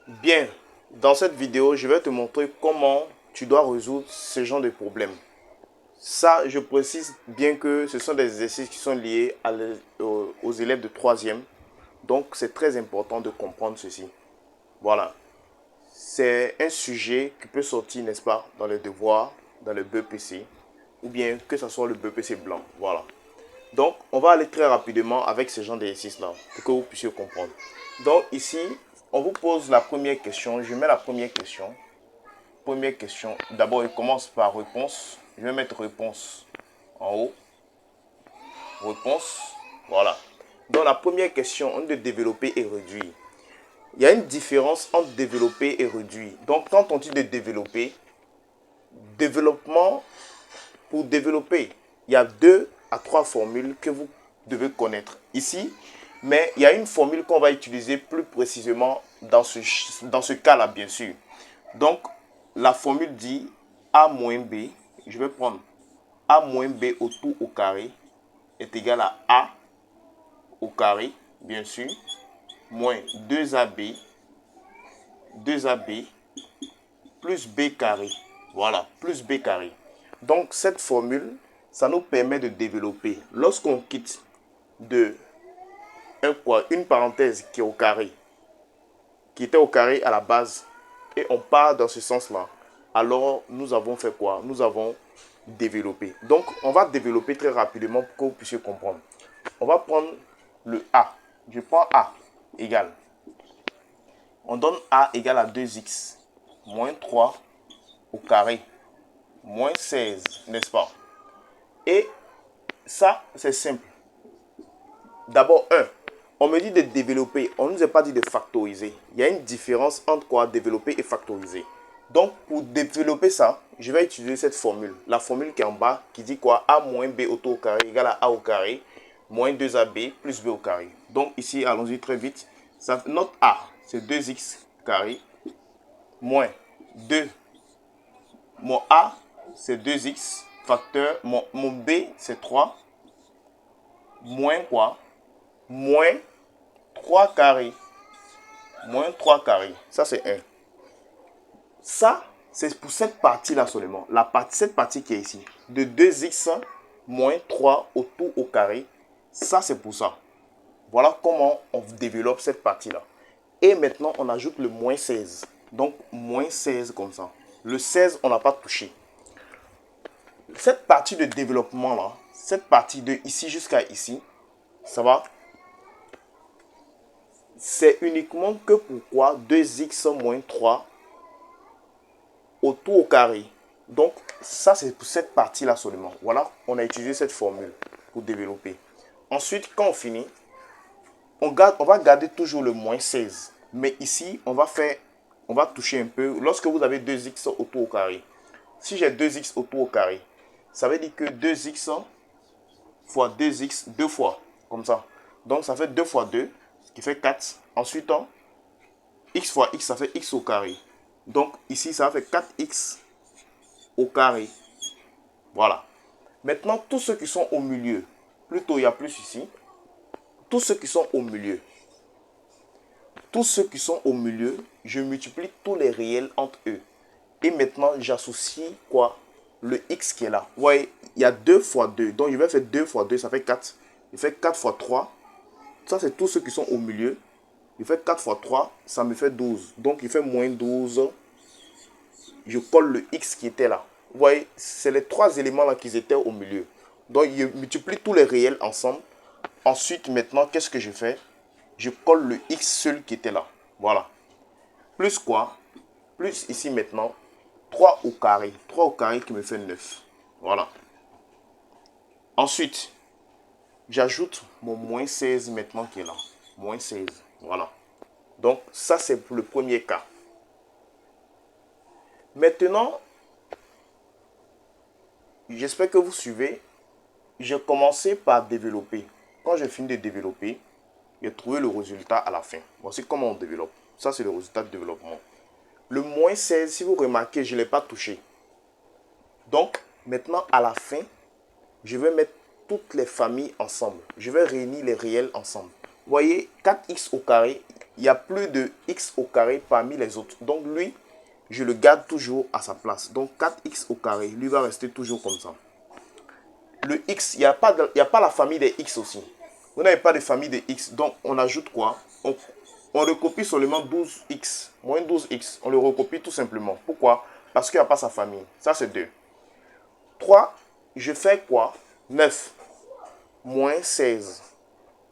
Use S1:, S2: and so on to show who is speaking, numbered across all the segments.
S1: Bien, dans cette vidéo, je vais te montrer comment tu dois résoudre ce genre de problème. Ça, je précise bien que ce sont des exercices qui sont liés aux élèves de troisième. Donc, c'est très important de comprendre ceci. Voilà. C'est un sujet qui peut sortir, n'est-ce pas, dans les devoirs, dans le BPC, ou bien que ce soit le BPC blanc. Voilà. Donc, on va aller très rapidement avec ce genre d'exercice-là, pour que vous puissiez comprendre. Donc, ici, on vous pose la première question. Je mets la première question. Première question. D'abord, il commence par réponse. Je vais mettre réponse en haut. Réponse. Voilà. Dans la première question, on dit développer et réduire. Il y a une différence entre développer et réduire. Donc, quand on dit de développer, développement, pour développer, il y a 2 à 3 formules que vous devez connaître ici. Mais il y a une formule qu'on va utiliser plus précisément dans ce cas-là, bien sûr. Donc, la formule dit A moins B. Je vais prendre A moins B au tout au carré est égal à A au carré, bien sûr, moins 2AB, 2AB plus B carré. Voilà, plus B carré. Donc, cette formule, ça nous permet de développer. Lorsqu'on quitte de une parenthèse qui est au carré, qui était au carré à la base, et on part dans ce sens-là, alors nous avons fait quoi? Nous avons développé. Donc, on va développer très rapidement pour que vous puissiez comprendre. On va prendre le A. Je prends A égale. On donne A égale à 2x moins 3 au carré moins 16, n'est-ce pas? Et ça, c'est simple. D'abord, 1. On me dit de développer. On ne nous a pas dit de factoriser. Il y a une différence entre quoi développer et factoriser. Donc, pour développer ça, je vais utiliser cette formule. La formule qui est en bas, qui dit quoi? A moins B au carré égale à A au carré moins 2AB plus B au carré. Donc, ici, allons-y très vite. Ça, notre A, c'est 2x carré moins 2. Mon A, c'est 2x facteur. Mon B, c'est 3. Moins quoi? Moins 3 carrés. Moins 3 carrés. Ça, c'est 1. Ça, c'est pour cette partie-là seulement. Cette partie qui est ici. De 2x moins 3 au tout au carré. Ça, c'est pour ça. Voilà comment on développe cette partie-là. Et maintenant, on ajoute le moins 16. Donc, moins 16 comme ça. Le 16, on n'a pas touché. Cette partie de développement-là, cette partie de ici jusqu'à ici, ça va? C'est uniquement que pourquoi 2x moins 3 au tout au carré. Donc, ça, c'est pour cette partie-là seulement. Voilà, on a utilisé cette formule pour développer. Ensuite, quand on finit, on va garder toujours le moins 16. Mais ici, on va toucher un peu. Lorsque vous avez 2x au tout au carré, si j'ai 2x au tout au carré, ça veut dire que 2x fois 2x, 2 fois, comme ça. Donc, ça fait 2 fois 2, ce qui fait 4. Ensuite, x fois x, ça fait x au carré. Donc, ici, ça fait 4x au carré. Voilà. Maintenant, tous ceux qui sont au milieu, plutôt il y a plus ici, tous ceux qui sont au milieu, je multiplie tous les réels entre eux. Et maintenant, j'associe quoi? Le x qui est là. Vous voyez, il y a 2 fois 2. Donc, je vais faire 2 fois 2, ça fait 4. Je fais 4 fois 3. Ça, c'est tous ceux qui sont au milieu. Je fais 4 fois 3, ça me fait 12. Donc, il fait moins 12. Je colle le x qui était là. Vous voyez, c'est les 3 éléments là qui étaient au milieu. Donc, je multiplie tous les réels ensemble. Ensuite, maintenant, qu'est-ce que je fais? Je colle le x seul qui était là. Voilà. Plus quoi? Plus ici maintenant, 3 au carré. 3 au carré qui me fait 9. Voilà. Ensuite, j'ajoute mon moins 16 maintenant qui est là. Moins 16. Voilà. Donc, ça, c'est pour le premier cas. Maintenant, j'espère que vous suivez. J'ai commencé par développer. Quand j'ai fini de développer, j'ai trouvé le résultat à la fin. Voici comment on développe. Ça, c'est le résultat de développement. Le moins 16, si vous remarquez, je ne l'ai pas touché. Donc, maintenant, à la fin, je vais mettre toutes les familles ensemble. Je vais réunir les réels ensemble. Vous voyez, 4x au carré, il y a plus de x au carré parmi les autres. Donc lui, je le garde toujours à sa place. Donc 4x au carré, lui va rester toujours comme ça. Le x, il n'y a pas la famille des x aussi. Vous n'avez pas de famille de x. Donc on ajoute quoi? On recopie seulement 12x. Moins 12x. On le recopie tout simplement. Pourquoi? Parce qu'il n'y a pas sa famille. Ça c'est 2. 3, je fais quoi? 9 moins 16.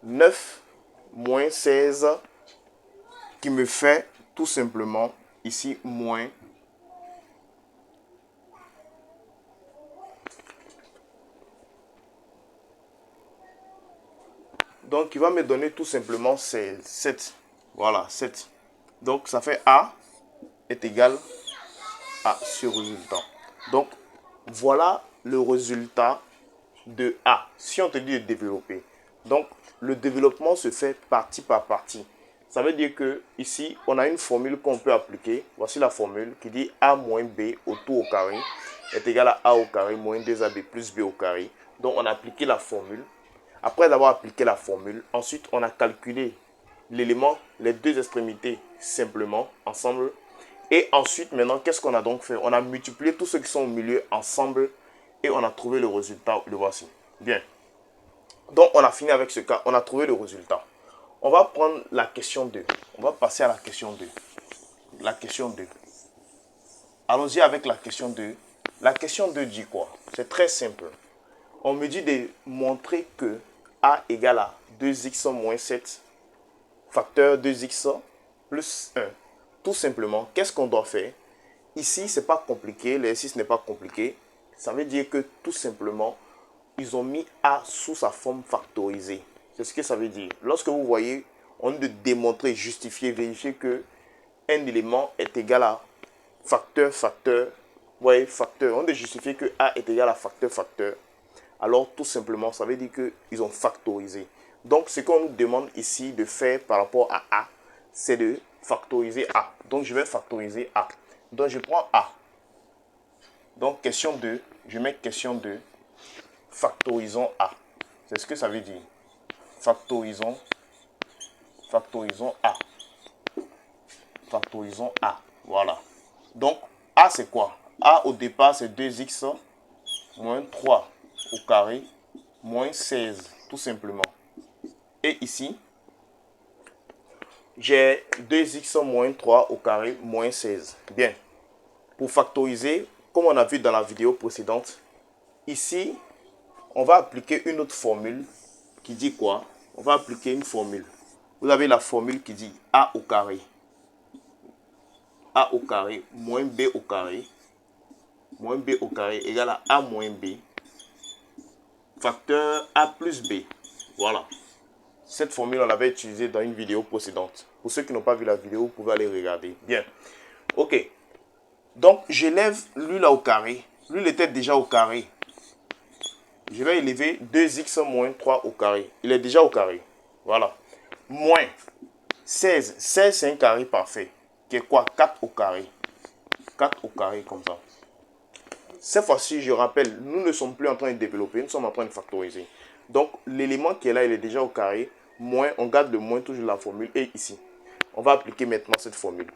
S1: 9 moins 16 qui me fait tout simplement ici moins. Donc il va me donner tout simplement 16, 7. Voilà, 7. Donc ça fait A est égal à ce résultat. Donc voilà le résultat de A. Si on te dit de développer. Donc le développement se fait partie par partie. Ça veut dire que ici, on a une formule qu'on peut appliquer. Voici la formule qui dit A moins B au tout au carré est égal à A au carré moins 2AB plus B au carré. Donc on a appliqué la formule. Après avoir appliqué la formule, ensuite on a calculé l'élément, les deux extrémités simplement ensemble. Et ensuite maintenant, qu'est-ce qu'on a donc fait? On a multiplié tous ceux qui sont au milieu ensemble et on a trouvé le résultat. Le voici. Bien. Donc on a fini avec ce cas, on a trouvé le résultat. On va prendre la question 2. On va passer à la question 2. La question 2. Allons-y avec la question 2. La question 2 dit quoi? C'est très simple. On me dit de montrer que A égale à 2x moins 7 facteur 2x plus 1. Tout simplement, qu'est-ce qu'on doit faire? Ici, ce n'est pas compliqué. L'exercice n'est pas compliqué. Ça veut dire que tout simplement, ils ont mis A sous sa forme factorisée. C'est ce que ça veut dire. Lorsque vous voyez, on dit de démontrer, justifier, vérifier que un élément est égal à facteur, facteur. Vous voyez, facteur. On dit de justifier que A est égal à facteur, facteur. Alors, tout simplement, ça veut dire qu'ils ont factorisé. Donc, ce qu'on nous demande ici de faire par rapport à A, c'est de factoriser A. Donc, je vais factoriser A. Donc, je prends A. Donc, question 2, je mets question 2. Factorisons A. C'est ce que ça veut dire. Factorisons A. Factorisons A. Voilà. Donc, A, c'est quoi? A, au départ, c'est 2x moins 3 au carré moins 16, tout simplement. Et ici, j'ai 2x moins 3 au carré moins 16. Bien. Pour factoriser, comme on a vu dans la vidéo précédente, ici, on va appliquer une autre formule qui dit quoi? On va appliquer une formule. Vous avez la formule qui dit A au carré. A au carré moins B au carré. Moins B au carré égale à A moins B. Facteur A plus B. Voilà. Cette formule, on l'avait utilisée dans une vidéo précédente. Pour ceux qui n'ont pas vu la vidéo, vous pouvez aller regarder. Bien. Ok. Donc, j'élève lui là au carré. Lui, il était déjà au carré. Je vais élever 2x moins 3 au carré. Il est déjà au carré. Voilà. Moins 16. 16, c'est un carré parfait. Qui est quoi? 4 au carré. 4 au carré, comme ça. Cette fois-ci, je rappelle, nous ne sommes plus en train de développer, nous sommes en train de factoriser. Donc, l'élément qui est là, il est déjà au carré. Moins, on garde le moins toujours la formule. Et ici, on va appliquer maintenant cette formule.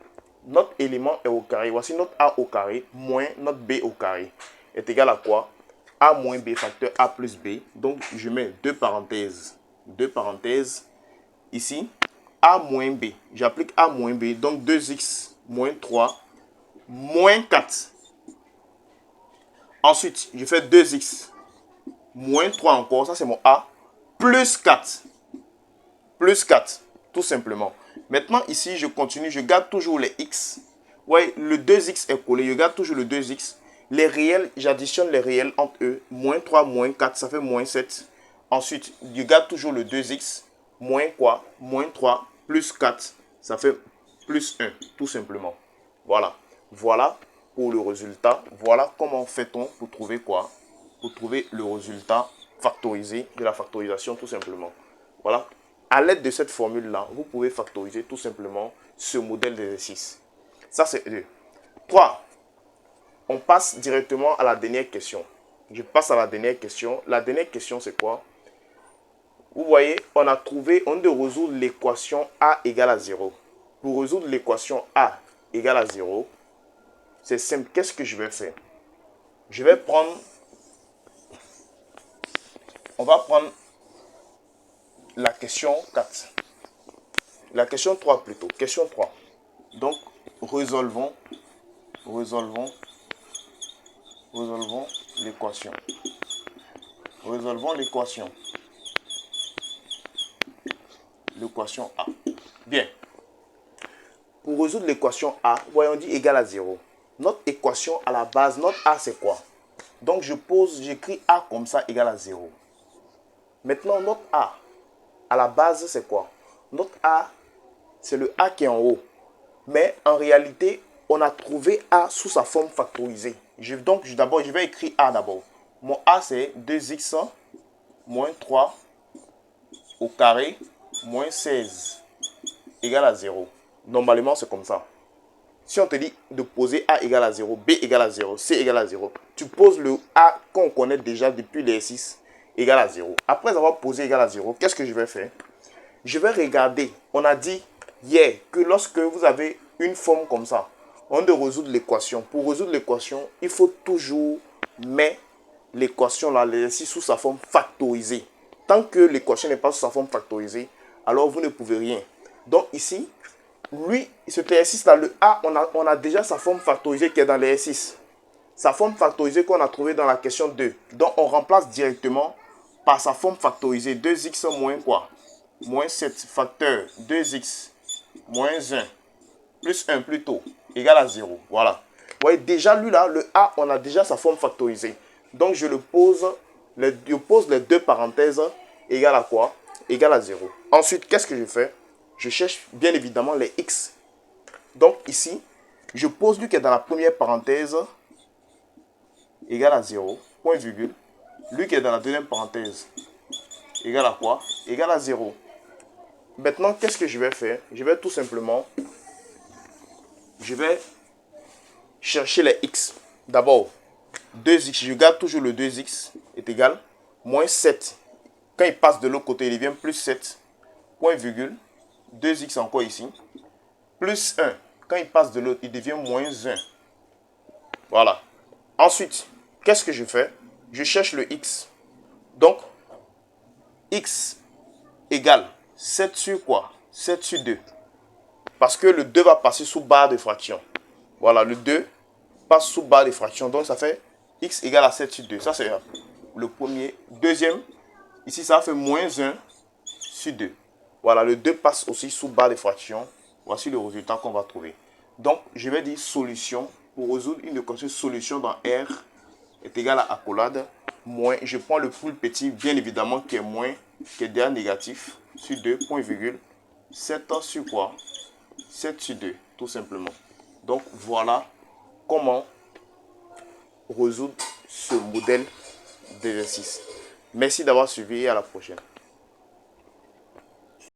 S1: Notre élément est au carré. Voici notre A au carré moins notre B au carré. Est égal à quoi? A moins B facteur A plus B. Donc, je mets deux parenthèses. Deux parenthèses. Ici, A moins B. J'applique A moins B. Donc, 2x moins 3 moins 4. Ensuite, je fais 2x moins 3 encore. Ça, c'est mon A. Plus 4. Plus 4. Tout simplement. Maintenant, ici, je continue. Je garde toujours les x. Ouais, le 2x est collé. Je garde toujours le 2x. Les réels, j'additionne les réels entre eux. Moins 3, moins 4, ça fait moins 7. Ensuite, je garde toujours le 2x. Moins quoi? Moins 3, plus 4, ça fait plus 1, tout simplement. Voilà. Voilà pour le résultat. Voilà comment fait-on pour trouver quoi? Pour trouver le résultat factorisé de la factorisation, tout simplement. Voilà. À l'aide de cette formule-là, vous pouvez factoriser tout simplement ce modèle d'exercice. Ça, c'est 2. 3. On passe directement à la dernière question. Je passe à la dernière question. La dernière question, c'est quoi? vous voyez, on a trouvé, on doit résoudre l'équation A égale à 0. Pour résoudre l'équation A égale à 0, c'est simple. Qu'est-ce que je vais faire? Je vais prendre, on va prendre la question 4. La question 3 plutôt. Question 3. Donc, résolvons l'équation. Résolvons l'équation. L'équation A. Bien. Pour résoudre l'équation A, voyons, on dit égal à 0. Notre équation à la base, notre A, c'est quoi? Donc, j'écris A comme ça, égal à 0. Maintenant, notre A, à la base, c'est quoi? Notre A, c'est le A qui est en haut. Mais en réalité, on a trouvé A sous sa forme factorisée. Donc, d'abord, je vais écrire A d'abord. Mon A, c'est 2x moins 3 au carré moins 16 égale à 0. Normalement, c'est comme ça. Si on te dit de poser A égale à 0, B égale à 0, C égale à 0, tu poses le A qu'on connaît déjà depuis l'exercice égale à 0. Après avoir posé égal à 0, qu'est-ce que je vais faire? Je vais regarder. On a dit hier que lorsque vous avez une forme comme ça, on doit résoudre l'équation. Pour résoudre l'équation, il faut toujours mettre l'équation là, l'exercice sous sa forme factorisée. Tant que l'équation n'est pas sous sa forme factorisée, alors vous ne pouvez rien. Donc ici, lui, cet exercice-là, le A, on a déjà sa forme factorisée qui est dans l'exercice. Sa forme factorisée qu'on a trouvée dans la question 2. Donc on remplace directement par sa forme factorisée. 2x moins quoi? Moins 7 facteur 2x moins 1 plus 1 plutôt égale à 0. Voilà. Vous voyez, déjà lui là, le A, on a déjà sa forme factorisée. Donc je pose les deux parenthèses égale à quoi? Égale à 0. Ensuite, qu'est-ce que je fais? Je cherche bien évidemment les x. Donc ici, je pose lui qui est dans la première parenthèse égale à 0, point virgule. Lui qui est dans la deuxième parenthèse égale à quoi? Égale à 0. Maintenant, qu'est-ce que je vais faire? Je vais tout simplement, je vais chercher les x. D'abord, 2x, je garde toujours le 2x est égal moins 7. Quand il passe de l'autre côté, il devient plus 7, point virgule, 2x encore ici, plus 1. Quand il passe de l'autre, il devient moins 1. Voilà. Ensuite, qu'est-ce que je fais? Je cherche le x. Donc, x égale 7 sur quoi? 7 sur 2. Parce que le 2 va passer sous barre de fraction. Voilà, le 2 passe sous barre de fraction. Donc, ça fait x égale à 7 sur 2. Ça, c'est le premier. Deuxième, ici, ça fait moins 1 sur 2. Voilà, le 2 passe aussi sous barre de fraction. Voici le résultat qu'on va trouver. Donc, je vais dire solution. Pour résoudre une équation, solution dans R est égal à accolade. Moins, je prends le plus petit, bien évidemment, qui est moins, qui est déjà négatif, sur 2, point virgule. 7 sur quoi? 7 sur 2, tout simplement. Donc, voilà comment résoudre ce modèle d'exercice. Merci d'avoir suivi et à la prochaine.